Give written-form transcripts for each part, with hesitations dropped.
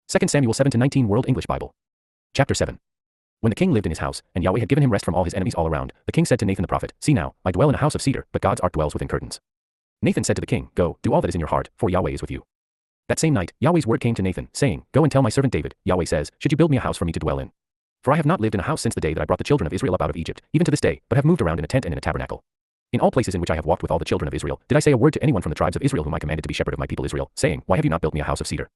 2 Samuel 7-19 World English Bible. Chapter 7. When the king lived in his house, and Yahweh had given him rest from all his enemies all around, the king said to Nathan the prophet, See now, I dwell in a house of cedar, but God's ark dwells within curtains. Nathan said to the king, Go, do all that is in your heart, for Yahweh is with you. That same night, Yahweh's word came to Nathan, saying, Go and tell my servant David, Yahweh says, Should you build me a house for me to dwell in? For I have not lived in a house since the day that I brought the children of Israel up out of Egypt, even to this day, but have moved around in a tent and in a tabernacle. In all places in which I have walked with all the children of Israel, did I say a word to anyone from the tribes of Israel whom I commanded to be shepherd of my people Israel, saying, Why have you not built me a house of cedar?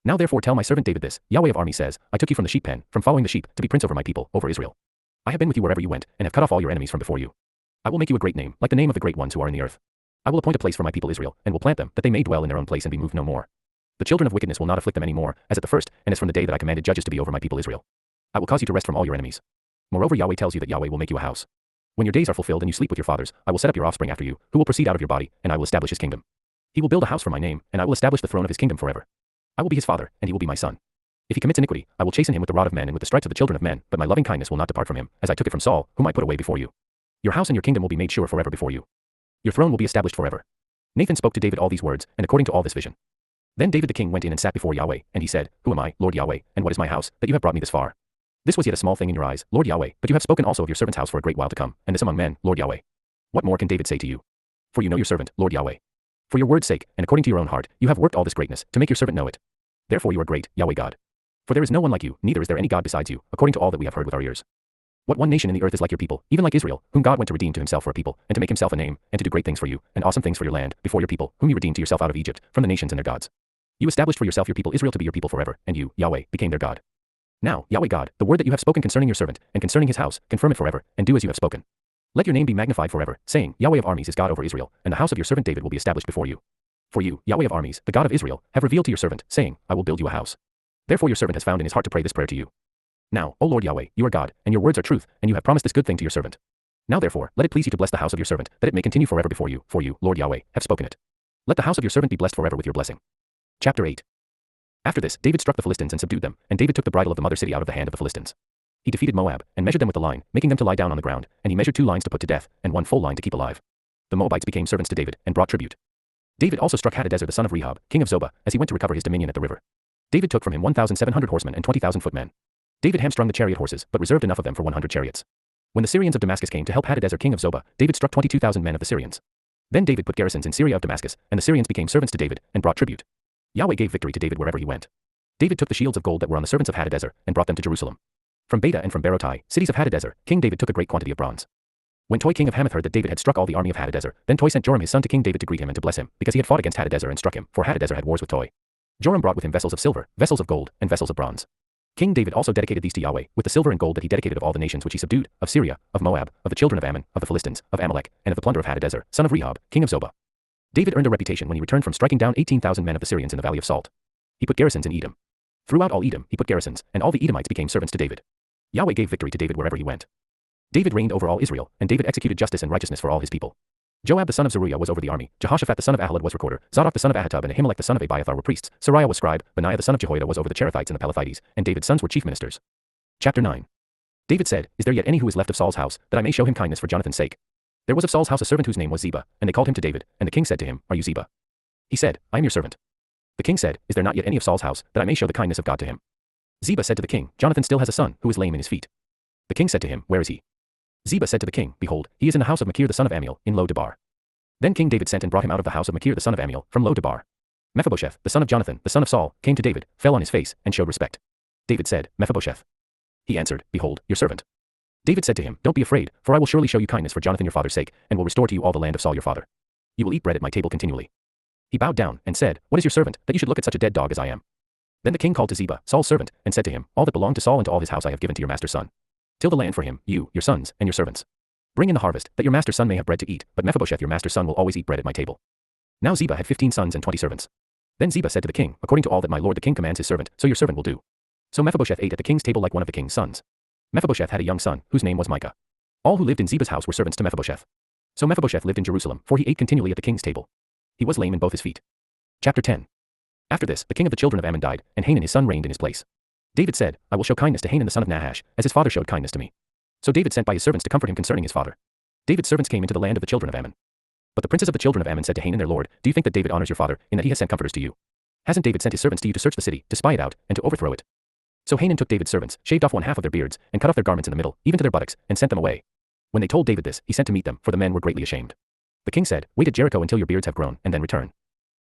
Now therefore tell my servant David this, Yahweh of armies says, I took you from the sheep pen, from following the sheep, to be prince over my people, over Israel. I have been with you wherever you went, and have cut off all your enemies from before you. I will make you a great name, like the name of the great ones who are in the earth. I will appoint a place for my people Israel, and will plant them, that they may dwell in their own place and be moved no more. The children of wickedness will not afflict them any more, as at the first, and as from the day that I commanded judges to be over my people Israel. I will cause you to rest from all your enemies. Moreover Yahweh tells you that Yahweh will make you a house. When your days are fulfilled and you sleep with your fathers, I will set up your offspring after you, who will proceed out of your body, and I will establish his kingdom. He will build a house for my name, and I will establish the throne of his kingdom forever. I will be his father, and he will be my son. If he commits iniquity, I will chasten him with the rod of men and with the stripes of the children of men, but my loving kindness will not depart from him, as I took it from Saul, whom I put away before you. Your house and your kingdom will be made sure forever before you. Your throne will be established forever. Nathan spoke to David all these words, and according to all this vision. Then David the king went in and sat before Yahweh, and he said, Who am I, Lord Yahweh, and what is my house, that you have brought me this far? This was yet a small thing in your eyes, Lord Yahweh, but you have spoken also of your servant's house for a great while to come, and this among men, Lord Yahweh. What more can David say to you? For you know your servant, Lord Yahweh. For your word's sake, and according to your own heart, you have worked all this greatness, to make your servant know it. Therefore you are great, Yahweh God. For there is no one like you, neither is there any God besides you, according to all that we have heard with our ears. What one nation in the earth is like your people, even like Israel, whom God went to redeem to himself for a people, and to make himself a name, and to do great things for you, and awesome things for your land, before your people, whom you redeemed to yourself out of Egypt, from the nations and their gods. You established for yourself your people Israel to be your people forever, and you, Yahweh, became their God. Now, Yahweh God, the word that you have spoken concerning your servant, and concerning his house, confirm it forever, and do as you have spoken. Let your name be magnified forever, saying, Yahweh of armies is God over Israel, and the house of your servant David will be established before you. For you, Yahweh of armies, the God of Israel, have revealed to your servant, saying, I will build you a house. Therefore your servant has found in his heart to pray this prayer to you. Now, O Lord Yahweh, you are God, and your words are truth, and you have promised this good thing to your servant. Now therefore, let it please you to bless the house of your servant, that it may continue forever before you, for you, Lord Yahweh, have spoken it. Let the house of your servant be blessed forever with your blessing. Chapter 8. After this, David struck the Philistines and subdued them, and David took the bridle of the mother city out of the hand of the Philistines. He defeated Moab, and measured them with the line, making them to lie down on the ground, and he measured 2 lines to put to death, and 1 full line to keep alive. The Moabites became servants to David, and brought tribute. David also struck Hadadezer the son of Rehob, king of Zobah, as he went to recover his dominion at the river. David took from him 1,700 horsemen and 20,000 footmen. David hamstrung the chariot horses, but reserved enough of them for 100 chariots. When the Syrians of Damascus came to help Hadadezer king of Zobah, David struck 22,000 men of the Syrians. Then David put garrisons in Syria of Damascus, and the Syrians became servants to David, and brought tribute. Yahweh gave victory to David wherever he went. David took the shields of gold that were on the servants of Hadadezer, and brought them to Jerusalem. From Beta and from Berotai, cities of Hadadezer, King David took a great quantity of bronze. When Toi king of Hamath heard that David had struck all the army of Hadadezer, then Toi sent Joram his son to King David to greet him and to bless him, because he had fought against Hadadezer and struck him, for Hadadezer had wars with Toi. Joram brought with him vessels of silver, vessels of gold, and vessels of bronze. King David also dedicated these to Yahweh, with the silver and gold that he dedicated of all the nations which he subdued, of Syria, of Moab, of the children of Ammon, of the Philistines, of Amalek, and of the plunder of Hadadezer, son of Rehob, king of Zobah. David earned a reputation when he returned from striking down 18,000 men of the Syrians in the valley of Salt. He put garrisons in Edom. Throughout all Edom he put garrisons, and all the Edomites became servants to David. Yahweh gave victory to David wherever he went. David reigned over all Israel, and David executed justice and righteousness for all his people. Joab the son of Zeruiah was over the army, Jehoshaphat the son of Ahilud was recorder, Zadok the son of Ahitub and Ahimelech the son of Abiathar were priests, Sariah was scribe, Benaiah the son of Jehoiada was over the Cherethites and the Pelethites, and David's sons were chief ministers. Chapter 9. David said, Is there yet any who is left of Saul's house, that I may show him kindness for Jonathan's sake? There was of Saul's house a servant whose name was Ziba, and they called him to David, and the king said to him, Are you Ziba? He said, I am your servant. The king said, Is there not yet any of Saul's house, that I may show the kindness of God to him? Ziba said to the king, Jonathan still has a son, who is lame in his feet. The king said to him, Where is he? Ziba said to the king, Behold, he is in the house of Machir the son of Ammiel, in Lo-debar. Then King David sent and brought him out of the house of Machir the son of Ammiel, from Lo-debar. Mephibosheth, the son of Jonathan, the son of Saul, came to David, fell on his face, and showed respect. David said, Mephibosheth. He answered, Behold, your servant. David said to him, Don't be afraid, for I will surely show you kindness for Jonathan your father's sake, and will restore to you all the land of Saul your father. You will eat bread at my table continually. He bowed down, and said, What is your servant, that you should look at such a dead dog as I am? Then the king called to Ziba, Saul's servant, and said to him, All that belonged to Saul and to all his house I have given to your master's son. Till the land for him, you, your sons, and your servants. Bring in the harvest, that your master's son may have bread to eat, but Mephibosheth your master's son will always eat bread at my table. Now Ziba had 15 sons and 20 servants. Then Ziba said to the king, According to all that my lord the king commands his servant, so your servant will do. So Mephibosheth ate at the king's table like one of the king's sons. Mephibosheth had a young son, whose name was Micah. All who lived in Ziba's house were servants to Mephibosheth. So Mephibosheth lived in Jerusalem, for he ate continually at the king's table. He was lame in both his feet. Chapter 10. After this, the king of the children of Ammon died, and Hanun his son reigned in his place. David said, I will show kindness to Hanun the son of Nahash, as his father showed kindness to me. So David sent by his servants to comfort him concerning his father. David's servants came into the land of the children of Ammon. But the princes of the children of Ammon said to Hanun their lord, Do you think that David honors your father, in that he has sent comforters to you? Hasn't David sent his servants to you to search the city, to spy it out, and to overthrow it? So Hanun took David's servants, shaved off one half of their beards, and cut off their garments in the middle, even to their buttocks, and sent them away. When they told David this, he sent to meet them, for the men were greatly ashamed. The king said, Wait at Jericho until your beards have grown, and then return.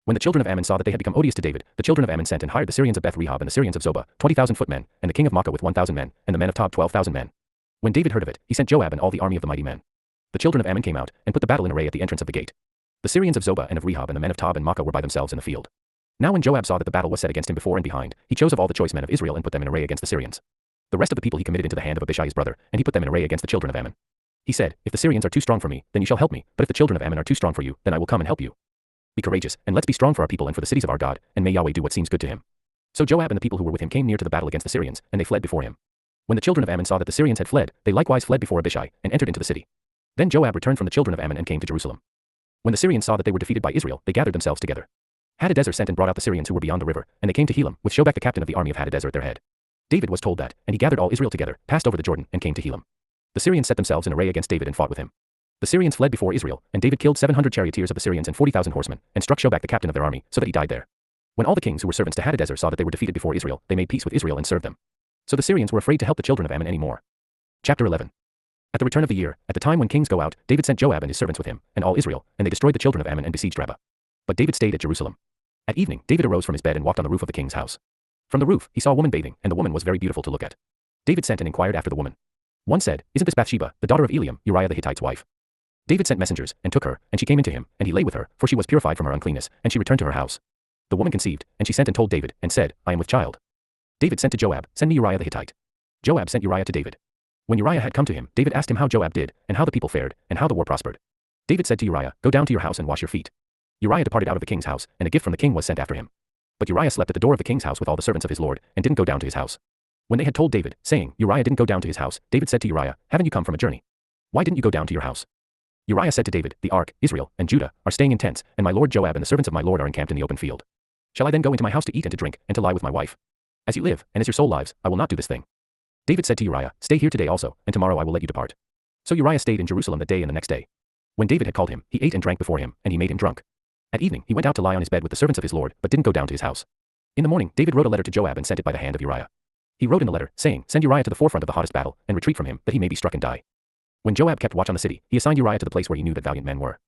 When the children of Ammon saw that they had become odious to David, the children of Ammon sent and hired the Syrians of Beth-rehob and the Syrians of Zobah, 20,000 footmen, and the king of Makkah with 1,000 men, and the men of Tob 12,000 men. When David heard of it, he sent Joab and all the army of the mighty men. The children of Ammon came out, and put the battle in array at the entrance of the gate. The Syrians of Zobah and of Rehob and the men of Tob and Makkah were by themselves in the field. Now when Joab saw that the battle was set against him before and behind, he chose of all the choice men of Israel and put them in array against the Syrians. The rest of the people he committed into the hand of Abishai his brother, and he put them in array against the children of Ammon. He said, If the Syrians are too strong for me, then you shall help me, but if the children of Ammon are too strong for you, then I will come and help you. Be courageous, and let's be strong for our people and for the cities of our God, and may Yahweh do what seems good to him. So Joab and the people who were with him came near to the battle against the Syrians, and they fled before him. When the children of Ammon saw that the Syrians had fled, they likewise fled before Abishai, and entered into the city. Then Joab returned from the children of Ammon and came to Jerusalem. When the Syrians saw that they were defeated by Israel, they gathered themselves together. Hadadezer sent and brought out the Syrians who were beyond the river, and they came to Helam, with Shobach the captain of the army of Hadadezer at their head. David was told that, and he gathered all Israel together, passed over the Jordan, and came to Helam. The Syrians set themselves in array against David and fought with him. The Syrians fled before Israel, and David killed 700 charioteers of the Syrians and 40,000 horsemen, and struck Shobach the captain of their army, so that he died there. When all the kings who were servants to Hadadezer saw that they were defeated before Israel, they made peace with Israel and served them. So the Syrians were afraid to help the children of Ammon any more. Chapter 11. At the return of the year, at the time when kings go out, David sent Joab and his servants with him, and all Israel, and they destroyed the children of Ammon and besieged Rabbah. But David stayed at Jerusalem. At evening, David arose from his bed and walked on the roof of the king's house. From the roof, he saw a woman bathing, and the woman was very beautiful to look at. David sent and inquired after the woman. One said, Isn't this Bathsheba, the daughter of Eliam, Uriah the Hittite's wife? David sent messengers, and took her, and she came into him, and he lay with her, for she was purified from her uncleanness, and she returned to her house. The woman conceived, and she sent and told David, and said, I am with child. David sent to Joab, Send me Uriah the Hittite. Joab sent Uriah to David. When Uriah had come to him, David asked him how Joab did, and how the people fared, and how the war prospered. David said to Uriah, Go down to your house and wash your feet. Uriah departed out of the king's house, and a gift from the king was sent after him. But Uriah slept at the door of the king's house with all the servants of his lord, and didn't go down to his house. When they had told David, saying, Uriah didn't go down to his house, David said to Uriah, Haven't you come from a journey? Why didn't you go down to your house? Uriah said to David, The ark, Israel, and Judah, are staying in tents, and my lord Joab and the servants of my lord are encamped in the open field. Shall I then go into my house to eat and to drink, and to lie with my wife? As you live, and as your soul lives, I will not do this thing. David said to Uriah, Stay here today also, and tomorrow I will let you depart. So Uriah stayed in Jerusalem that day and the next day. When David had called him, he ate and drank before him, and he made him drunk. At evening he went out to lie on his bed with the servants of his lord, but didn't go down to his house. In the morning David wrote a letter to Joab and sent it by the hand of Uriah. He wrote in the letter, saying, Send Uriah to the forefront of the hottest battle, and retreat from him, that he may be struck and die. When Joab kept watch on the city, he assigned Uriah to the place where he knew that valiant men were.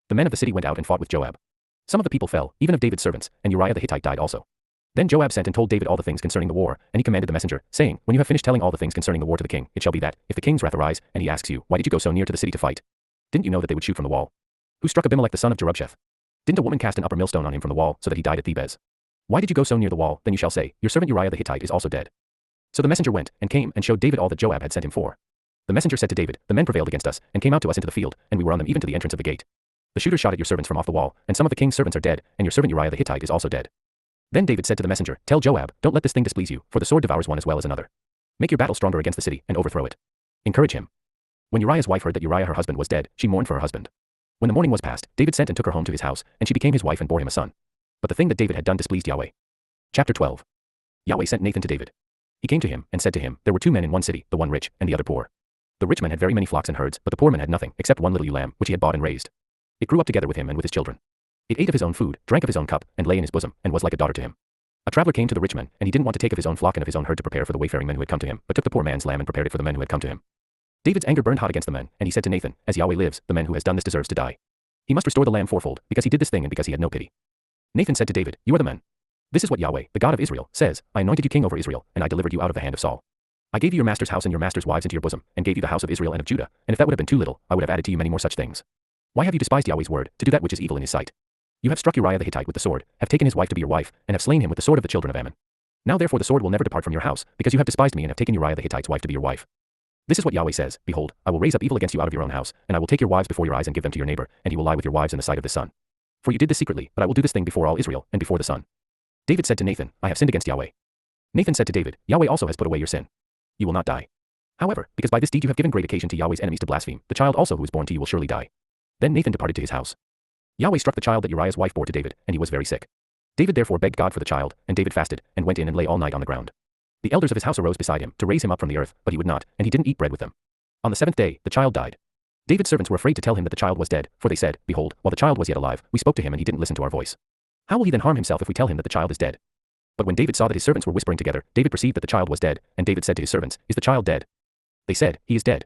The men of the city went out and fought with Joab. Some of the people fell, even of David's servants, and Uriah the Hittite died also. Then Joab sent and told David all the things concerning the war, and he commanded the messenger, saying, When you have finished telling all the things concerning the war to the king, it shall be that, if the king's wrath arise, and he asks you, Why did you go so near to the city to fight? Didn't you know that they would shoot from the wall? Who struck Abimelech the son of Jerubsheth? Didn't a woman cast an upper millstone on him from the wall, so that he died at Thebez? Why did you go so near the wall? Then you shall say, Your servant Uriah the Hittite is also dead. So the messenger went, and came, and showed David all that Joab had sent him for. The messenger said to David, The men prevailed against us, and came out to us into the field, and we were on them even to the entrance of the gate. The shooters shot at your servants from off the wall, and some of the king's servants are dead, and your servant Uriah the Hittite is also dead. Then David said to the messenger, Tell Joab, Don't let this thing displease you, for the sword devours one as well as another. Make your battle stronger against the city, and overthrow it. Encourage him. When Uriah's wife heard that Uriah her husband was dead, she mourned for her husband. When the morning was past, David sent and took her home to his house, and she became his wife and bore him a son. But the thing that David had done displeased Yahweh. Chapter 12. Yahweh sent Nathan to David. He came to him, and said to him, There were two men in one city, the one rich, and the other poor. The rich man had very many flocks and herds, but the poor man had nothing, except one little ewe lamb, which he had bought and raised. It grew up together with him and with his children. It ate of his own food, drank of his own cup, and lay in his bosom, and was like a daughter to him. A traveler came to the rich man, and he didn't want to take of his own flock and of his own herd to prepare for the wayfaring men who had come to him, but took the poor man's lamb and prepared it for the men who had come to him. David's anger burned hot against the men, and he said to Nathan, As Yahweh lives, the man who has done this deserves to die. He must restore the lamb fourfold, because he did this thing and because he had no pity. Nathan said to David, You are the man. This is what Yahweh, the God of Israel, says, I anointed you king over Israel, and I delivered you out of the hand of Saul. I gave you your master's house and your master's wives into your bosom, and gave you the house of Israel and of Judah, and if that would have been too little, I would have added to you many more such things. Why have you despised Yahweh's word, to do that which is evil in his sight? You have struck Uriah the Hittite with the sword, have taken his wife to be your wife, and have slain him with the sword of the children of Ammon. Now therefore the sword will never depart from your house, because you have despised me and have taken Uriah the Hittite's wife to be your wife. This is what Yahweh says, Behold, I will raise up evil against you out of your own house, and I will take your wives before your eyes and give them to your neighbor, and he will lie with your wives in the sight of the sun. For you did this secretly, but I will do this thing before all Israel, and before the sun. David said to Nathan, I have sinned against Yahweh. Nathan said to David, Yahweh also has put away your sin. You will not die. However, because by this deed you have given great occasion to Yahweh's enemies to blaspheme, the child also who is born to you will surely die. Then Nathan departed to his house. Yahweh struck the child that Uriah's wife bore to David, and he was very sick. David therefore begged God for the child, and David fasted, and went in and lay all night on the ground. The elders of his house arose beside him, to raise him up from the earth, but he would not, and he didn't eat bread with them. On the seventh day, the child died. David's servants were afraid to tell him that the child was dead, for they said, Behold, while the child was yet alive, we spoke to him and he didn't listen to our voice. How will he then harm himself if we tell him that the child is dead? But when David saw that his servants were whispering together, David perceived that the child was dead, and David said to his servants, Is the child dead? They said, He is dead.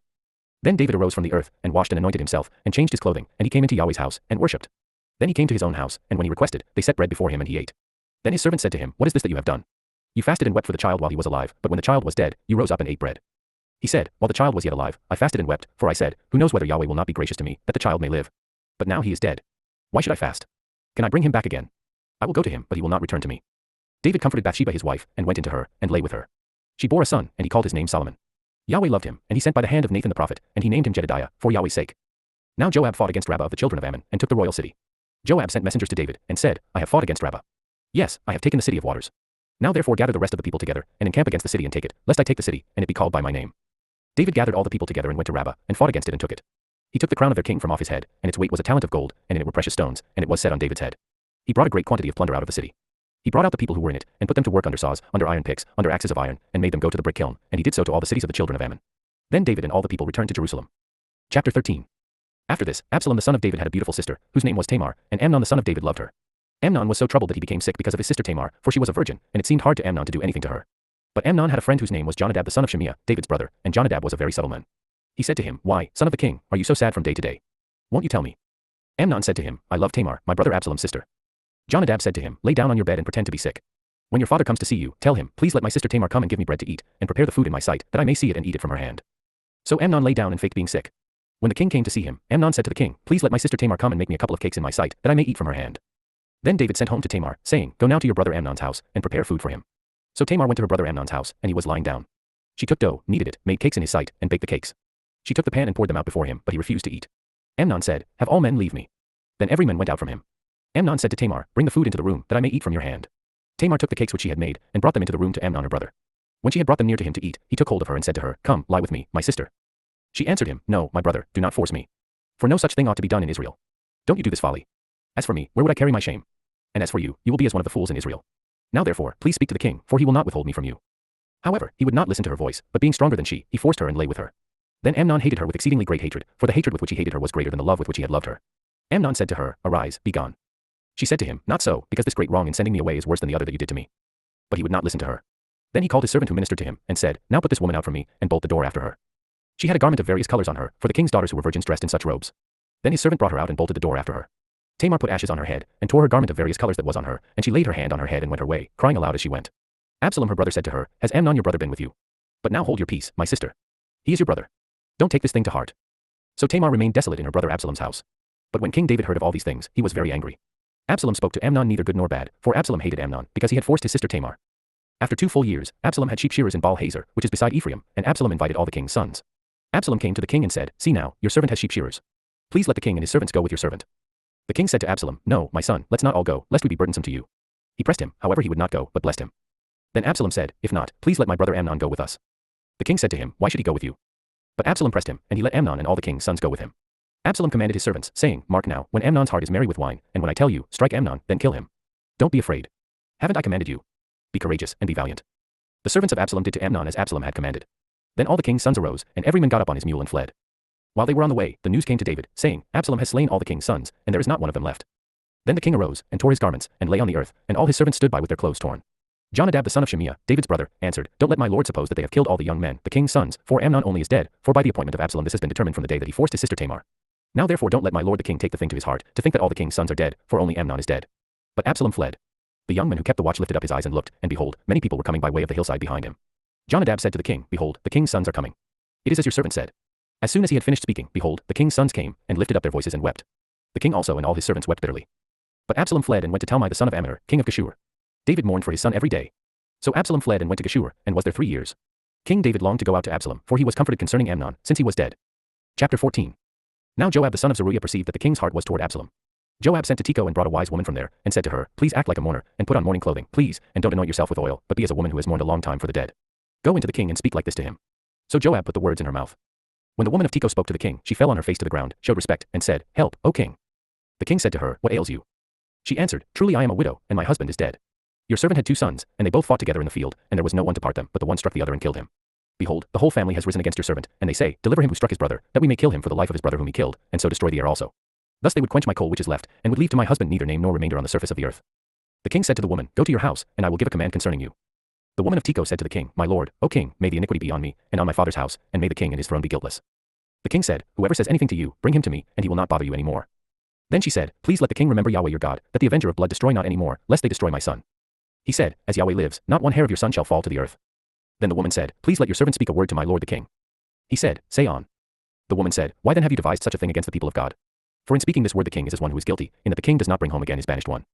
Then David arose from the earth, and washed and anointed himself, and changed his clothing, and he came into Yahweh's house, and worshipped. Then he came to his own house, and when he requested, they set bread before him and he ate. Then his servant said to him, What is this that you have done? You fasted and wept for the child while he was alive, but when the child was dead, you rose up and ate bread. He said, While the child was yet alive, I fasted and wept, for I said, Who knows whether Yahweh will not be gracious to me, that the child may live? But now he is dead. Why should I fast? Can I bring him back again? I will go to him, but he will not return to me. David comforted Bathsheba his wife, and went into her, and lay with her. She bore a son, and he called his name Solomon. Yahweh loved him, and he sent by the hand of Nathan the prophet, and he named him Jedidiah, for Yahweh's sake. Now Joab fought against Rabbah of the children of Ammon, and took the royal city. Joab sent messengers to David, and said, I have fought against Rabbah. Yes, I have taken the city of waters. Now therefore gather the rest of the people together, and encamp against the city and take it, lest I take the city, and it be called by my name. David gathered all the people together and went to Rabbah, and fought against it and took it. He took the crown of their king from off his head, and its weight was a talent of gold, and in it were precious stones, and it was set on David's head. He brought a great quantity of plunder out of the city. He brought out the people who were in it, and put them to work under saws, under iron picks, under axes of iron, and made them go to the brick kiln, and he did so to all the cities of the children of Ammon. Then David and all the people returned to Jerusalem. Chapter 13. After this, Absalom the son of David had a beautiful sister, whose name was Tamar, and Amnon the son of David loved her. Amnon was so troubled that he became sick because of his sister Tamar, for she was a virgin, and it seemed hard to Amnon to do anything to her. But Amnon had a friend whose name was Jonadab the son of Shimeah, David's brother, and Jonadab was a very subtle man. He said to him, Why, son of the king, are you so sad from day to day? Won't you tell me? Amnon said to him, I love Tamar, my brother Absalom's sister. Jonadab said to him, Lay down on your bed and pretend to be sick. When your father comes to see you, tell him, Please let my sister Tamar come and give me bread to eat, and prepare the food in my sight, that I may see it and eat it from her hand. So Amnon lay down and faked being sick. When the king came to see him, Amnon said to the king, Please let my sister Tamar come and make me a couple of cakes in my sight, that I may eat from her hand. Then David sent home to Tamar, saying, Go now to your brother Amnon's house, and prepare food for him. So Tamar went to her brother Amnon's house, and he was lying down. She took dough, kneaded it, made cakes in his sight, and baked the cakes. She took the pan and poured them out before him, but he refused to eat. Amnon said, Have all men leave me. Then every man went out from him. Amnon said to Tamar, Bring the food into the room, that I may eat from your hand. Tamar took the cakes which she had made, and brought them into the room to Amnon her brother. When she had brought them near to him to eat, he took hold of her and said to her, Come, lie with me, my sister. She answered him, No, my brother, do not force me. For no such thing ought to be done in Israel. Don't you do this folly. As for me, where would I carry my shame? And as for you, you will be as one of the fools in Israel. Now therefore, please speak to the king, for he will not withhold me from you. However, he would not listen to her voice, but being stronger than she, he forced her and lay with her. Then Amnon hated her with exceedingly great hatred, for the hatred with which he hated her was greater than the love with which he had loved her. Amnon said to her, Arise, be gone. She said to him, Not so, because this great wrong in sending me away is worse than the other that you did to me. But he would not listen to her. Then he called his servant who ministered to him, and said, Now put this woman out from me, and bolt the door after her. She had a garment of various colors on her, for the king's daughters who were virgins dressed in such robes. Then his servant brought her out and bolted the door after her. Tamar put ashes on her head, and tore her garment of various colors that was on her, and she laid her hand on her head and went her way, crying aloud as she went. Absalom her brother said to her, Has Amnon your brother been with you? But now hold your peace, my sister. He is your brother. Don't take this thing to heart. So Tamar remained desolate in her brother Absalom's house. But when King David heard of all these things, he was very angry. Absalom spoke to Amnon neither good nor bad, for Absalom hated Amnon, because he had forced his sister Tamar. After 2 full years, Absalom had sheep shearers in Baal Hazor, which is beside Ephraim, and Absalom invited all the king's sons. Absalom came to the king and said, See now, your servant has sheep shearers. Please let the king and his servants go with your servant. The king said to Absalom, No, my son, let's not all go, lest we be burdensome to you. He pressed him, however he would not go, but blessed him. Then Absalom said, If not, please let my brother Amnon go with us. The king said to him, Why should he go with you? But Absalom pressed him, and he let Amnon and all the king's sons go with him. Absalom commanded his servants, saying, Mark now, when Amnon's heart is merry with wine, and when I tell you, strike Amnon, then kill him. Don't be afraid. Haven't I commanded you? Be courageous, and be valiant. The servants of Absalom did to Amnon as Absalom had commanded. Then all the king's sons arose, and every man got up on his mule and fled. While they were on the way, the news came to David, saying, Absalom has slain all the king's sons, and there is not one of them left. Then the king arose, and tore his garments, and lay on the earth, and all his servants stood by with their clothes torn. Jonadab the son of Shimeah, David's brother, answered, Don't let my lord suppose that they have killed all the young men, the king's sons, for Amnon only is dead, for by the appointment of Absalom this has been determined from the day that he forced his sister Tamar. Now therefore don't let my lord the king take the thing to his heart, to think that all the king's sons are dead, for only Amnon is dead. But Absalom fled. The young man who kept the watch lifted up his eyes and looked, and behold, many people were coming by way of the hillside behind him. Jonadab said to the king, Behold, the king's sons are coming. It is as your servant said. As soon as he had finished speaking, behold, the king's sons came, and lifted up their voices and wept. The king also and all his servants wept bitterly. But Absalom fled and went to Talmai the son of Amminadab, king of Geshur. David mourned for his son every day. So Absalom fled and went to Geshur, and was there 3 years. King David longed to go out to Absalom, for he was comforted concerning Amnon, since he was dead. Chapter 14. Now Joab the son of Zeruiah perceived that the king's heart was toward Absalom. Joab sent to Tekoa and brought a wise woman from there, and said to her, Please act like a mourner, and put on mourning clothing, please, and don't anoint yourself with oil, but be as a woman who has mourned a long time for the dead. Go into the king and speak like this to him. So Joab put the words in her mouth. When the woman of Tekoa spoke to the king, she fell on her face to the ground, showed respect, and said, Help, O king. The king said to her, What ails you? She answered, Truly I am a widow, and my husband is dead. Your servant had 2 sons, and they both fought together in the field, and there was no one to part them, but the one struck the other and killed him. Behold, the whole family has risen against your servant, and they say, Deliver him who struck his brother, that we may kill him for the life of his brother whom he killed, and so destroy the heir also. Thus they would quench my coal which is left, and would leave to my husband neither name nor remainder on the surface of the earth. The king said to the woman, go to your house, and I will give a command concerning you. The woman of Tekoa said to the king, my lord, O king, may the iniquity be on me, and on my father's house, and may the king and his throne be guiltless. The king said, whoever says anything to you, bring him to me, and he will not bother you any more. Then she said, please let the king remember Yahweh your God, that the avenger of blood destroy not any more, lest they destroy my son. He said, as Yahweh lives, not one hair of your son shall fall to the earth. Then the woman said, please let your servant speak a word to my lord the king. He said, say on. The woman said, why then have you devised such a thing against the people of God? For in speaking this word the king is as one who is guilty, in that the king does not bring home again his banished one.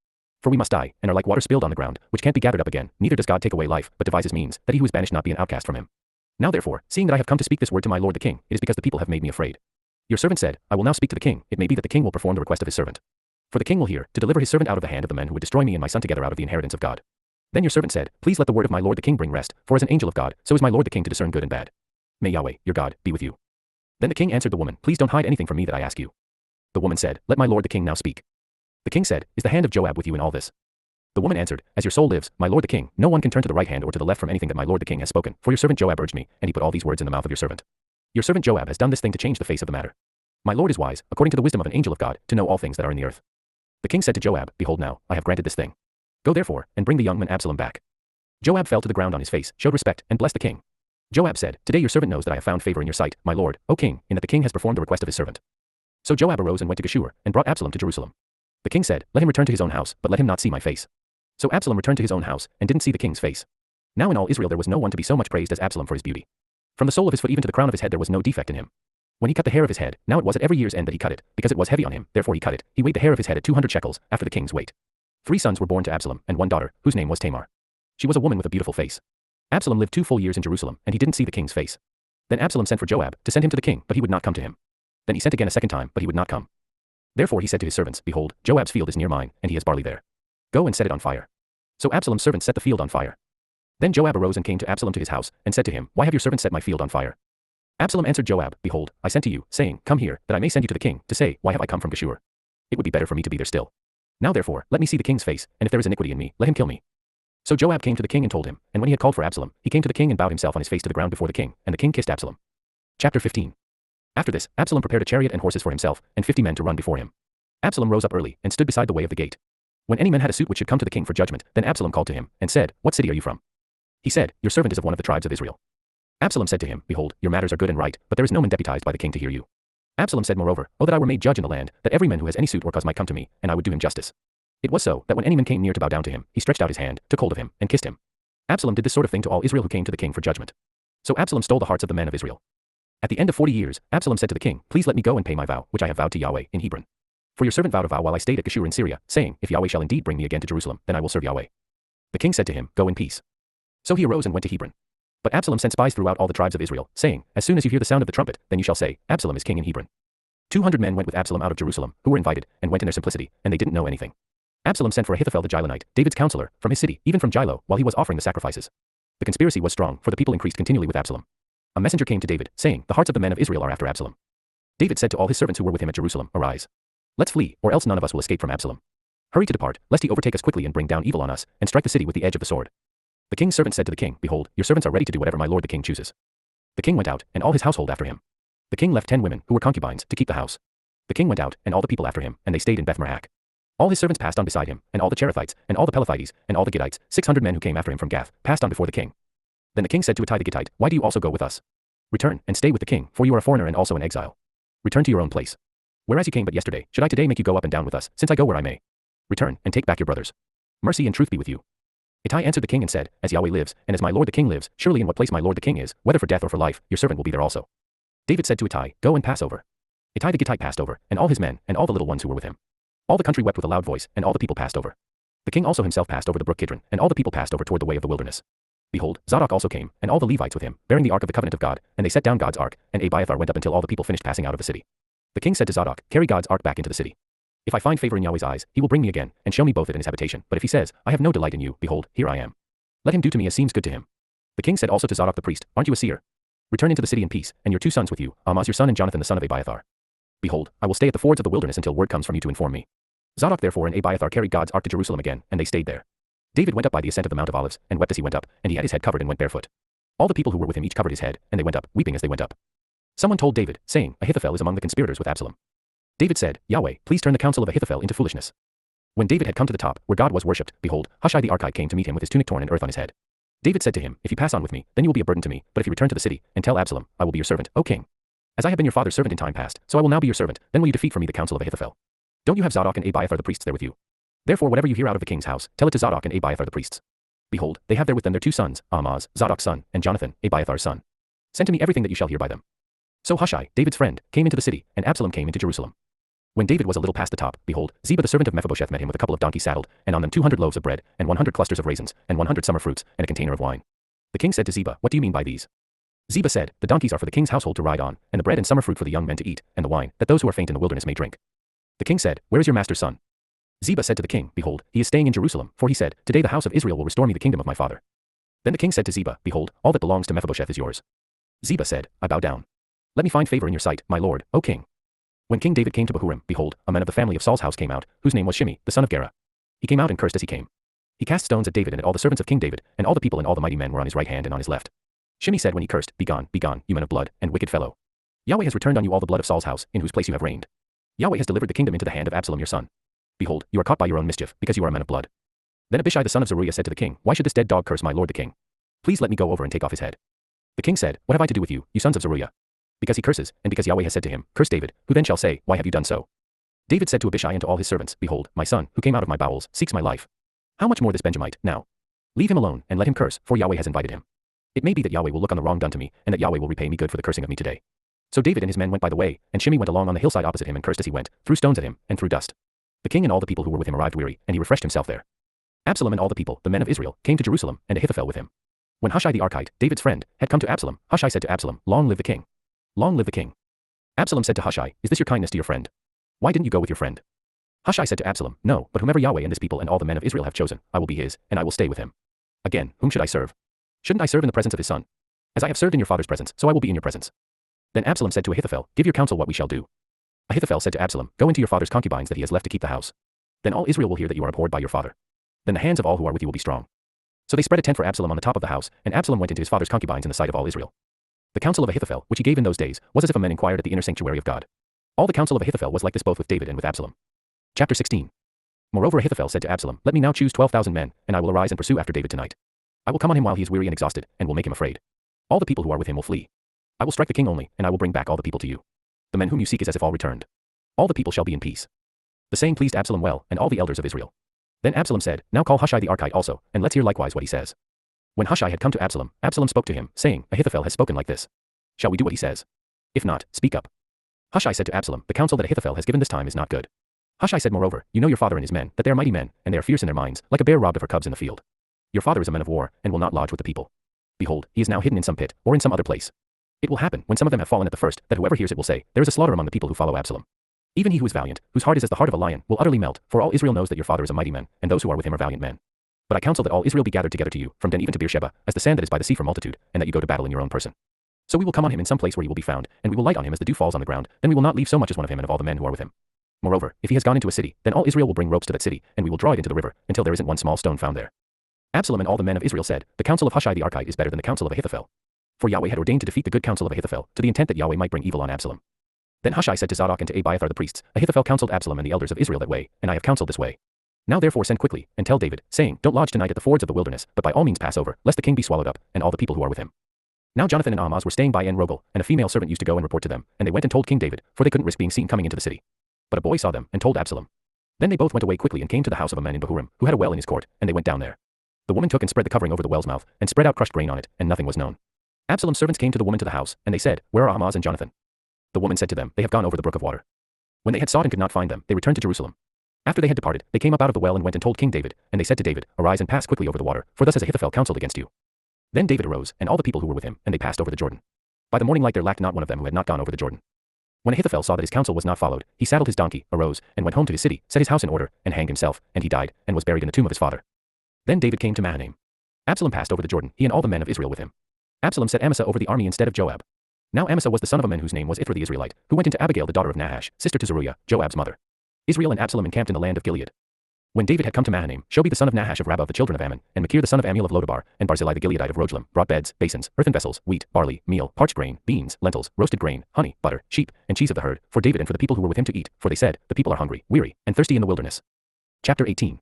For we must die, and are like water spilled on the ground, which can't be gathered up again, neither does God take away life, but devises means, that he who is banished not be an outcast from him. Now therefore, seeing that I have come to speak this word to my lord the king, it is because the people have made me afraid. Your servant said, I will now speak to the king, it may be that the king will perform the request of his servant. For the king will hear, to deliver his servant out of the hand of the men who would destroy me and my son together out of the inheritance of God. Then your servant said, please let the word of my lord the king bring rest, for as an angel of God, so is my lord the king to discern good and bad. May Yahweh, your God, be with you. Then the king answered the woman, please don't hide anything from me that I ask you. The woman said, let my lord the king now speak. The king said, is the hand of Joab with you in all this? The woman answered, as your soul lives, my lord the king, no one can turn to the right hand or to the left from anything that my lord the king has spoken, for your servant Joab urged me, and he put all these words in the mouth of your servant. Your servant Joab has done this thing to change the face of the matter. My lord is wise, according to the wisdom of an angel of God, to know all things that are in the earth. The king said to Joab, behold now, I have granted this thing. Go therefore, and bring the young man Absalom back. Joab fell to the ground on his face, showed respect, and blessed the king. Joab said, today your servant knows that I have found favor in your sight, my lord, O king, in that the king has performed the request of his servant. So Joab arose and went to Geshur, and brought Absalom to Jerusalem. The king said, let him return to his own house, but let him not see my face. So Absalom returned to his own house, and didn't see the king's face. Now in all Israel there was no one to be so much praised as Absalom for his beauty. From the sole of his foot even to the crown of his head there was no defect in him. When he cut the hair of his head, now it was at every year's end that he cut it, because it was heavy on him, therefore he cut it, he weighed the hair of his head at 200 shekels, after the king's weight. 3 sons were born to Absalom, and 1 daughter, whose name was Tamar. She was a woman with a beautiful face. Absalom lived 2 full years in Jerusalem, and he didn't see the king's face. Then Absalom sent for Joab, to send him to the king, but he would not come to him. Then he sent again a second time, but he would not come. Therefore he said to his servants, behold, Joab's field is near mine, and he has barley there. Go and set it on fire. So Absalom's servants set the field on fire. Then Joab arose and came to Absalom to his house, and said to him, why have your servants set my field on fire? Absalom answered Joab, behold, I sent to you, saying, come here, that I may send you to the king, to say, why have I come from Geshur? It would be better for me to be there still. Now therefore, let me see the king's face, and if there is iniquity in me, let him kill me. So Joab came to the king and told him, and when he had called for Absalom, he came to the king and bowed himself on his face to the ground before the king, and the king kissed Absalom. Chapter 15. After this, Absalom prepared a chariot and horses for himself, and 50 men to run before him. Absalom rose up early, and stood beside the way of the gate. When any man had a suit which should come to the king for judgment, then Absalom called to him, and said, what city are you from? He said, your servant is of one of the tribes of Israel. Absalom said to him, behold, your matters are good and right, but there is no man deputized by the king to hear you. Absalom said moreover, oh that I were made judge in the land, that every man who has any suit or cause might come to me, and I would do him justice. It was so, that when any man came near to bow down to him, he stretched out his hand, took hold of him, and kissed him. Absalom did this sort of thing to all Israel who came to the king for judgment. So Absalom stole the hearts of the men of Israel. At the end of 40 years, Absalom said to the king, please let me go and pay my vow, which I have vowed to Yahweh, in Hebron. For your servant vowed a vow while I stayed at Geshur in Syria, saying, if Yahweh shall indeed bring me again to Jerusalem, then I will serve Yahweh. The king said to him, go in peace. So he arose and went to Hebron. But Absalom sent spies throughout all the tribes of Israel, saying, as soon as you hear the sound of the trumpet, then you shall say, Absalom is king in Hebron. 200 men went with Absalom out of Jerusalem, who were invited, and went in their simplicity, and they didn't know anything. Absalom sent for Ahithophel the Gilonite, David's counselor, from his city, even from Gilo, while he was offering the sacrifices. The conspiracy was strong, for the people increased continually with Absalom. A messenger came to David, saying, the hearts of the men of Israel are after Absalom. David said to all his servants who were with him at Jerusalem, arise. Let's flee, or else none of us will escape from Absalom. Hurry to depart, lest he overtake us quickly and bring down evil on us, and strike the city with the edge of the sword. The king's servant said to the king, behold, your servants are ready to do whatever my lord the king chooses. The king went out, and all his household after him. The king left 10 women, who were concubines, to keep the house. The king went out, and all the people after him, and they stayed in Beth-Merach. All his servants passed on beside him, and all the Cherethites, and all the Pelethites, and all the Gittites, 600 men who came after him from Gath, passed on before the king. Then the king said to Ittai the Gittite, why do you also go with us? Return, and stay with the king, for you are a foreigner and also an exile. Return to your own place. Whereas you came but yesterday, should I today make you go up and down with us, since I go where I may? Return, and take back your brothers. Mercy and truth be with you. Ittai answered the king and said, as Yahweh lives, and as my lord the king lives, surely in what place my lord the king is, whether for death or for life, your servant will be there also. David said to Ittai, go and pass over. Ittai the Gittite passed over, and all his men, and all the little ones who were with him. All the country wept with a loud voice, and all the people passed over. The king also himself passed over the brook Kidron, and all the people passed over toward the way of the wilderness. Behold, Zadok also came, and all the Levites with him, bearing the ark of the covenant of God, and they set down God's ark, and Abiathar went up until all the people finished passing out of the city. The king said to Zadok, carry God's ark back into the city. If I find favor in Yahweh's eyes, he will bring me again, and show me both it and his habitation, but if he says, I have no delight in you, behold, here I am. Let him do to me as seems good to him. The king said also to Zadok the priest, aren't you a seer? Return into the city in peace, and your 2 sons with you, Amaz your son and Jonathan the son of Abiathar. Behold, I will stay at the fords of the wilderness until word comes from you to inform me. Zadok therefore and Abiathar carried God's ark to Jerusalem again, and they stayed there. David went up by the ascent of the Mount of Olives, and wept as he went up, and he had his head covered and went barefoot. All the people who were with him each covered his head, and they went up, weeping as they went up. Someone told David, saying, Ahithophel is among the conspirators with Absalom. David said, Yahweh, please turn the counsel of Ahithophel into foolishness. When David had come to the top, where God was worshipped, behold, Hushai the Archite came to meet him with his tunic torn and earth on his head. David said to him, If you pass on with me, then you will be a burden to me, but if you return to the city, and tell Absalom, I will be your servant, O king. As I have been your father's servant in time past, so I will now be your servant, then will you defeat for me the counsel of Ahithophel. Don't you have Zadok and Abiathar the priests there with you? Therefore whatever you hear out of the king's house, tell it to Zadok and Abiathar the priests. Behold, they have there with them their 2 sons, Ahimaaz, Zadok's son, and Jonathan, Abiathar's son. Send to me everything that you shall hear by them. So Hushai, David's friend, came into the city, and Absalom came into Jerusalem. When David was a little past the top, behold, Ziba the servant of Mephibosheth met him with a couple of donkeys saddled, and on them 200 loaves of bread, and 100 clusters of raisins, and 100 summer fruits, and a container of wine. The king said to Ziba, What do you mean by these? Ziba said, The donkeys are for the king's household to ride on, and the bread and summer fruit for the young men to eat, and the wine, that those who are faint in the wilderness may drink. The king said, Where is your master's son? Ziba said to the king, Behold, he is staying in Jerusalem, for he said, Today the house of Israel will restore me the kingdom of my father. Then the king said to Ziba, Behold, all that belongs to Mephibosheth is yours. Ziba said, I bow down. Let me find favor in your sight, my lord, O king. When King David came to Bahurim, behold, a man of the family of Saul's house came out, whose name was Shimei, the son of Gera. He came out and cursed as he came. He cast stones at David and at all the servants of King David, and all the people and all the mighty men were on his right hand and on his left. Shimei said when he cursed, Begone, you men of blood, and wicked fellow. Yahweh has returned on you all the blood of Saul's house, in whose place you have reigned. Yahweh has delivered the kingdom into the hand of Absalom your son. Behold, you are caught by your own mischief, because you are a man of blood. Then Abishai the son of Zeruiah said to the king, Why should this dead dog curse my lord the king? Please let me go over and take off his head. The king said, What have I to do with you, you sons of Zeruiah? Because he curses, and because Yahweh has said to him, Curse David, who then shall say, Why have you done so? David said to Abishai and to all his servants, Behold, my son, who came out of my bowels, seeks my life. How much more this Benjamite, now? Leave him alone, and let him curse, for Yahweh has invited him. It may be that Yahweh will look on the wrong done to me, and that Yahweh will repay me good for the cursing of me today. So David and his men went by the way, and Shimei went along on the hillside opposite him and cursed as he went, threw stones at him, and threw dust. The king and all the people who were with him arrived weary, and he refreshed himself there. Absalom and all the people, the men of Israel, came to Jerusalem, and Ahithophel with him. When Hushai the Archite, David's friend, had come to Absalom, Hushai said to Absalom, Long live the king. Long live the king. Absalom said to Hushai, Is this your kindness to your friend? Why didn't you go with your friend? Hushai said to Absalom, No, but whomever Yahweh and this people and all the men of Israel have chosen, I will be his, and I will stay with him. Again, whom should I serve? Shouldn't I serve in the presence of his son? As I have served in your father's presence, so I will be in your presence. Then Absalom said to Ahithophel, Give your counsel what we shall do. Ahithophel said to Absalom, Go into your father's concubines that he has left to keep the house. Then all Israel will hear that you are abhorred by your father. Then the hands of all who are with you will be strong. So they spread a tent for Absalom on the top of the house, and Absalom went into his father's concubines in the sight of all Israel. The counsel of Ahithophel, which he gave in those days, was as if a man inquired at the inner sanctuary of God. All the counsel of Ahithophel was like this both with David and with Absalom. Chapter 16. Moreover Ahithophel said to Absalom, Let me now choose 12,000 men, and I will arise and pursue after David tonight. I will come on him while he is weary and exhausted, and will make him afraid. All the people who are with him will flee. I will strike the king only, and I will bring back all the people to you. The men whom you seek is as if all returned. All the people shall be in peace. The saying pleased Absalom well, and all the elders of Israel. Then Absalom said, Now call Hushai the Archite also, and let's hear likewise what he says. When Hushai had come to Absalom, Absalom spoke to him, saying, Ahithophel has spoken like this. Shall we do what he says? If not, speak up. Hushai said to Absalom, The counsel that Ahithophel has given this time is not good. Hushai said moreover, You know your father and his men, that they are mighty men, and they are fierce in their minds, like a bear robbed of her cubs in the field. Your father is a man of war, and will not lodge with the people. Behold, he is now hidden in some pit, or in some other place. It will happen, when some of them have fallen at the first, that whoever hears it will say, There is a slaughter among the people who follow Absalom. Even he who is valiant, whose heart is as the heart of a lion, will utterly melt, for all Israel knows that your father is a mighty man, and those who are with him are valiant men. But I counsel that all Israel be gathered together to you, from Dan even to Beersheba, as the sand that is by the sea for multitude, and that you go to battle in your own person. So we will come on him in some place where he will be found, and we will light on him as the dew falls on the ground, then we will not leave so much as one of him and of all the men who are with him. Moreover, if he has gone into a city, then all Israel will bring ropes to that city, and we will draw it into the river, until there isn't one small stone found there. Absalom and all the men of Israel said, The counsel of Hushai the Archite is better than the counsel of Ahithophel. For Yahweh had ordained to defeat the good counsel of Ahithophel, to the intent that Yahweh might bring evil on Absalom. Then Hushai said to Zadok and to Abiathar the priests, Ahithophel counseled Absalom and the elders of Israel that way, and I have counseled this way. Now therefore send quickly, and tell David, saying, Don't lodge tonight at the fords of the wilderness, but by all means pass over, lest the king be swallowed up, and all the people who are with him. Now Jonathan and Ahimaaz were staying by En Rogel, and a female servant used to go and report to them, and they went and told King David, for they couldn't risk being seen coming into the city. But a boy saw them, and told Absalom. Then they both went away quickly and came to the house of a man in Bahurim, who had a well in his court, and they went down there. The woman took and spread the covering over the well's mouth, and spread out crushed grain on it, and nothing was known. Absalom's servants came to the woman to the house, and they said, Where are Ahimaaz and Jonathan? The woman said to them, They have gone over the brook of water. When they had sought and could not find them, they returned to Jerusalem. After they had departed, they came up out of the well and went and told King David, and they said to David, Arise and pass quickly over the water, for thus has Ahithophel counseled against you. Then David arose, and all the people who were with him, and they passed over the Jordan. By the morning light there lacked not one of them who had not gone over the Jordan. When Ahithophel saw that his counsel was not followed, he saddled his donkey, arose, and went home to his city, set his house in order, and hanged himself, and he died, and was buried in the tomb of his father. Then David came to Mahanaim. Absalom passed over the Jordan, he and all the men of Israel with him. Absalom set Amasa over the army instead of Joab. Now Amasa was the son of a man whose name was Ithra the Israelite, who went into Abigail the daughter of Nahash, sister to Zeruiah, Joab's mother. Israel and Absalom encamped in the land of Gilead. When David had come to Mahanaim, Shobi the son of Nahash of Rabbah of the children of Ammon, and Machir the son of Ammiel of Lodabar, and Barzillai the Gileadite of Rogelim, brought beds, basins, earthen vessels, wheat, barley, meal, parched grain, beans, lentils, roasted grain, honey, butter, sheep, and cheese of the herd, for David and for the people who were with him to eat, for they said, The people are hungry, weary, and thirsty in the wilderness. Chapter 18.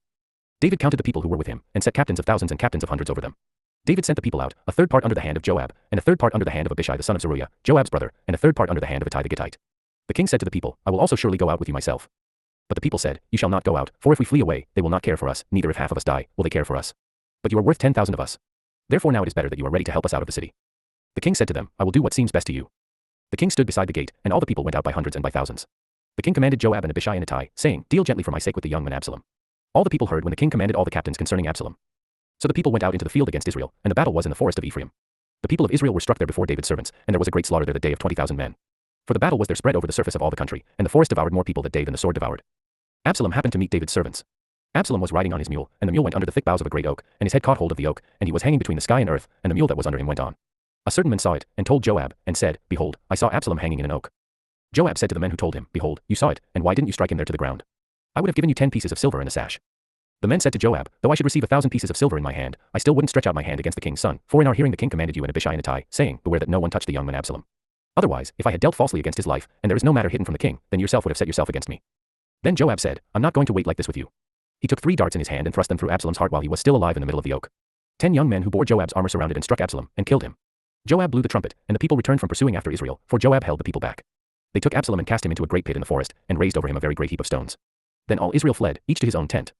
David counted the people who were with him, and set captains of thousands and captains of hundreds over them. David sent the people out, a third part under the hand of Joab, and a third part under the hand of Abishai the son of Zeruiah, Joab's brother, and a third part under the hand of Ittai the Gittite. The king said to the people, I will also surely go out with you myself. But the people said, You shall not go out, for if we flee away, they will not care for us, neither if half of us die, will they care for us. But you are worth 10,000 of us. Therefore now it is better that you are ready to help us out of the city. The king said to them, I will do what seems best to you. The king stood beside the gate, and all the people went out by hundreds and by thousands. The king commanded Joab and Abishai and Ittai, saying, Deal gently for my sake with the young man Absalom. All the people heard when the king commanded all the captains concerning Absalom. So the people went out into the field against Israel, and the battle was in the forest of Ephraim. The people of Israel were struck there before David's servants, and there was a great slaughter there the day of 20,000 men. For the battle was there spread over the surface of all the country, and the forest devoured more people that day than the sword devoured. Absalom happened to meet David's servants. Absalom was riding on his mule, and the mule went under the thick boughs of a great oak, and his head caught hold of the oak, and he was hanging between the sky and earth, and the mule that was under him went on. A certain man saw it, and told Joab, and said, Behold, I saw Absalom hanging in an oak. Joab said to the men who told him, Behold, you saw it, and why didn't you strike him there to the ground? I would have given you 10 pieces of silver and a sash. The men said to Joab, Though I should receive 1,000 pieces of silver in my hand, I still wouldn't stretch out my hand against the king's son, for in our hearing the king commanded you and Abishai and Ittai, saying, Beware that no one touch the young man Absalom. Otherwise, if I had dealt falsely against his life, and there is no matter hidden from the king, then yourself would have set yourself against me. Then Joab said, I'm not going to wait like this with you. He took 3 darts in his hand and thrust them through Absalom's heart while he was still alive in the middle of the oak. 10 young men who bore Joab's armor surrounded and struck Absalom, and killed him. Joab blew the trumpet, and the people returned from pursuing after Israel, for Joab held the people back. They took Absalom and cast him into a great pit in the forest, and raised over him a very great heap of stones. Then all Israel fled, each to his own tent.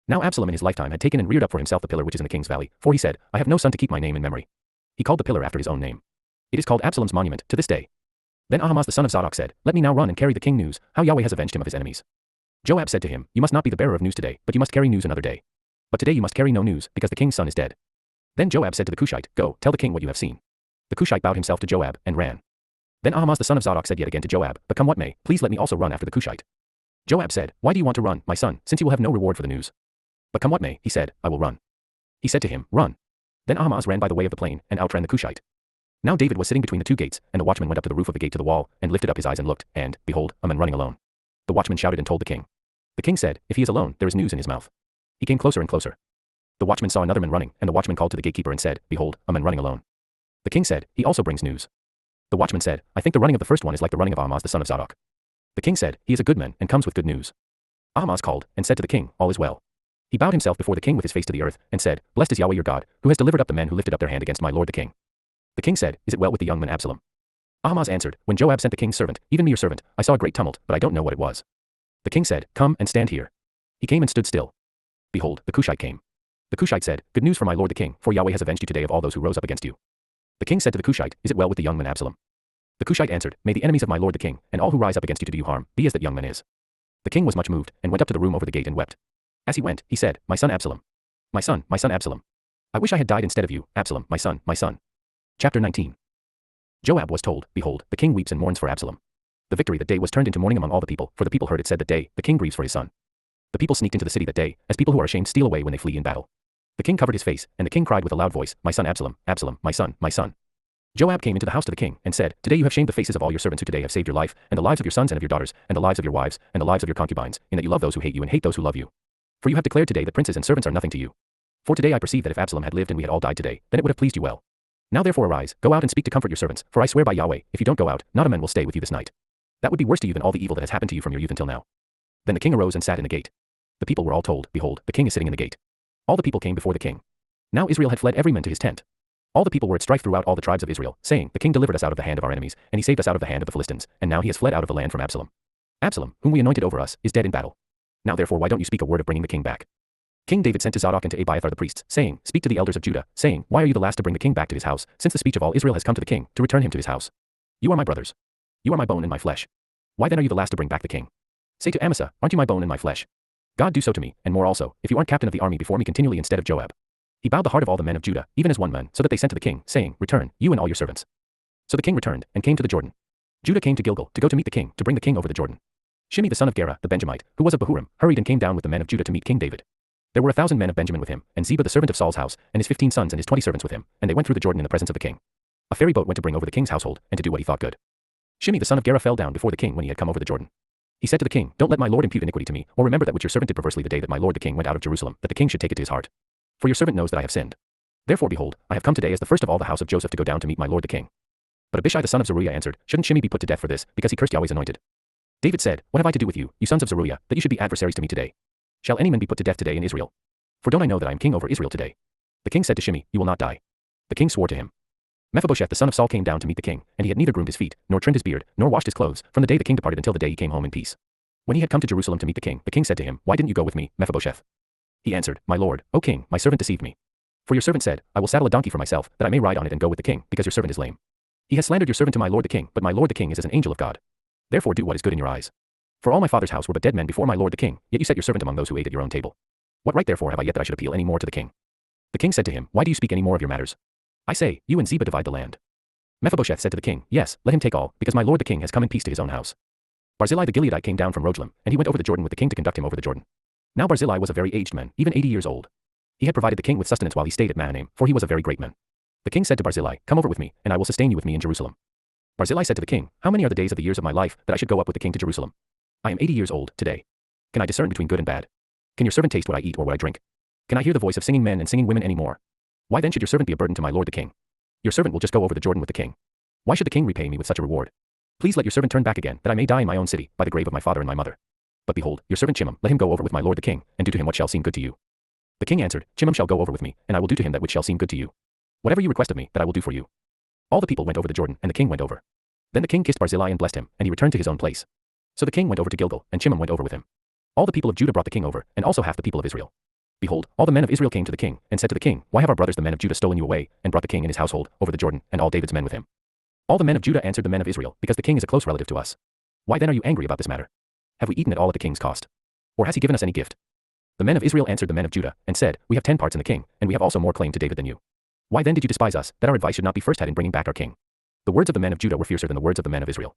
Now Absalom in his lifetime had taken and reared up for himself the pillar which is in the king's valley, for he said, I have no son to keep my name in memory. He called the pillar after his own name. It is called Absalom's monument to this day. Then Ahimaaz the son of Zadok said, Let me now run and carry the king news, how Yahweh has avenged him of his enemies. Joab said to him, You must not be the bearer of news today, but you must carry news another day. But today you must carry no news, because the king's son is dead. Then Joab said to the Cushite, Go, tell the king what you have seen. The Cushite bowed himself to Joab, and ran. Then Ahimaaz the son of Zadok said yet again to Joab, But come what may, please let me also run after the Cushite. Joab said, Why do you want to run, my son, since you will have no reward for the news? But come what may, he said, I will run. He said to him, Run. Then Ahimaaz ran by the way of the plain, and outran the Cushite. Now David was sitting between the 2 gates, and the watchman went up to the roof of the gate to the wall, and lifted up his eyes and looked, and, behold, a man running alone. The watchman shouted and told the king. The king said, If he is alone, there is news in his mouth. He came closer and closer. The watchman saw another man running, and the watchman called to the gatekeeper and said, Behold, a man running alone. The king said, He also brings news. The watchman said, I think the running of the first one is like the running of Ahimaaz the son of Zadok. The king said, He is a good man, and comes with good news. Ahimaaz called, and said to the king, All is well. He bowed himself before the king with his face to the earth, and said, Blessed is Yahweh your God, who has delivered up the men who lifted up their hand against my lord the king. The king said, Is it well with the young man Absalom? Ahimaaz answered, When Joab sent the king's servant, even me your servant, I saw a great tumult, but I don't know what it was. The king said, Come and stand here. He came and stood still. Behold, the Cushite came. The Cushite said, Good news for my lord the king, for Yahweh has avenged you today of all those who rose up against you. The king said to the Cushite, Is it well with the young man Absalom? The Cushite answered, May the enemies of my lord the king, and all who rise up against you to do you harm, be as that young man is. The king was much moved, and went up to the room over the gate and wept. As he went, he said, My son Absalom. My son Absalom. I wish I had died instead of you, Absalom, my son, my son. Chapter 19. Joab was told, Behold, the king weeps and mourns for Absalom. The victory that day was turned into mourning among all the people, for the people heard it said that day, The king grieves for his son. The people sneaked into the city that day, as people who are ashamed steal away when they flee in battle. The king covered his face, and the king cried with a loud voice, My son Absalom, Absalom, my son, my son. Joab came into the house to the king, and said, Today you have shamed the faces of all your servants who today have saved your life, and the lives of your sons and of your daughters, and the lives of your wives, and the lives of your concubines, in that you love those who hate you and hate those who love you. For you have declared today that princes and servants are nothing to you. For today I perceive that if Absalom had lived and we had all died today, then it would have pleased you well. Now therefore arise, go out and speak to comfort your servants, for I swear by Yahweh, if you don't go out, not a man will stay with you this night. That would be worse to you than all the evil that has happened to you from your youth until now. Then the king arose and sat in the gate. The people were all told, Behold, the king is sitting in the gate. All the people came before the king. Now Israel had fled every man to his tent. All the people were at strife throughout all the tribes of Israel, saying, The king delivered us out of the hand of our enemies, and he saved us out of the hand of the Philistines, and now he has fled out of the land from Absalom. Absalom, whom we anointed over us, is dead in battle. Now therefore why don't you speak a word of bringing the king back? King David sent to Zadok and to Abiathar the priests, saying, Speak to the elders of Judah, saying, Why are you the last to bring the king back to his house, since the speech of all Israel has come to the king, to return him to his house? You are my brothers. You are my bone and my flesh. Why then are you the last to bring back the king? Say to Amasa, Aren't you my bone and my flesh? God do so to me, and more also, if you aren't captain of the army before me continually instead of Joab. He bowed the heart of all the men of Judah, even as one man, so that they sent to the king, saying, Return, you and all your servants. So the king returned, and came to the Jordan. Judah came to Gilgal, to go to meet the king, to bring the king over the Jordan. Shimei the son of Gera, the Benjamite, who was of Bahurim, hurried and came down with the men of Judah to meet King David. There were 1,000 men of Benjamin with him, and Ziba the servant of Saul's house, and his 15 sons and his 20 servants with him, and they went through the Jordan in the presence of the king. A ferry boat went to bring over the king's household, and to do what he thought good. Shimei the son of Gera fell down before the king when he had come over the Jordan. He said to the king, Don't let my lord impute iniquity to me, or remember that which your servant did perversely the day that my lord the king went out of Jerusalem, that the king should take it to his heart. For your servant knows that I have sinned. Therefore behold, I have come today as the first of all the house of Joseph to go down to meet my lord the king. But Abishai the son of Zeruiah answered, Shouldn't Shimei be put to death for this, because he cursed Yahweh's anointed? David said, What have I to do with you, you sons of Zeruiah, that you should be adversaries to me today? Shall any man be put to death today in Israel? For don't I know that I am king over Israel today? The king said to Shimei, You will not die. The king swore to him. Mephibosheth the son of Saul came down to meet the king, and he had neither groomed his feet, nor trimmed his beard, nor washed his clothes, from the day the king departed until the day he came home in peace. When he had come to Jerusalem to meet the king said to him, Why didn't you go with me, Mephibosheth? He answered, My lord, O king, my servant deceived me. For your servant said, I will saddle a donkey for myself, that I may ride on it and go with the king, because your servant is lame. He has slandered your servant to my lord the king, but my lord the king is as an angel of God. Therefore do what is good in your eyes. For all my father's house were but dead men before my lord the king, yet you set your servant among those who ate at your own table. What right therefore have I yet that I should appeal any more to the king? The king said to him, Why do you speak any more of your matters? I say, you and Ziba divide the land. Mephibosheth said to the king, Yes, let him take all, because my lord the king has come in peace to his own house. Barzillai the Gileadite came down from Rogelim, and he went over the Jordan with the king to conduct him over the Jordan. Now Barzillai was a very aged man, even 80 years old. He had provided the king with sustenance while he stayed at Mahanaim, for he was a very great man. The king said to Barzillai, Come over with me, and I will sustain you with me in Jerusalem. Barzillai said to the king, How many are the days of the years of my life, that I should go up with the king to Jerusalem? I am 80 years old, today. Can I discern between good and bad? Can your servant taste what I eat or what I drink? Can I hear the voice of singing men and singing women any more? Why then should your servant be a burden to my lord the king? Your servant will just go over the Jordan with the king. Why should the king repay me with such a reward? Please let your servant turn back again, that I may die in my own city, by the grave of my father and my mother. But behold, your servant Chimham, let him go over with my lord the king, and do to him what shall seem good to you. The king answered, Chimham shall go over with me, and I will do to him that which shall seem good to you. Whatever you request of me, that I will do for you. All the people went over the Jordan, and the king went over. Then the king kissed Barzillai and blessed him, and he returned to his own place. So the king went over to Gilgal, and Chimham went over with him. All the people of Judah brought the king over, and also half the people of Israel. Behold, all the men of Israel came to the king, and said to the king, Why have our brothers the men of Judah stolen you away, and brought the king and his household over the Jordan, and all David's men with him? All the men of Judah answered the men of Israel, Because the king is a close relative to us. Why then are you angry about this matter? Have we eaten at all at the king's cost? Or has he given us any gift? The men of Israel answered the men of Judah, and said, We have 10 parts in the king, and we have also more claim to David than you. Why then did you despise us, that our advice should not be first had in bringing back our king? The words of the men of Judah were fiercer than the words of the men of Israel.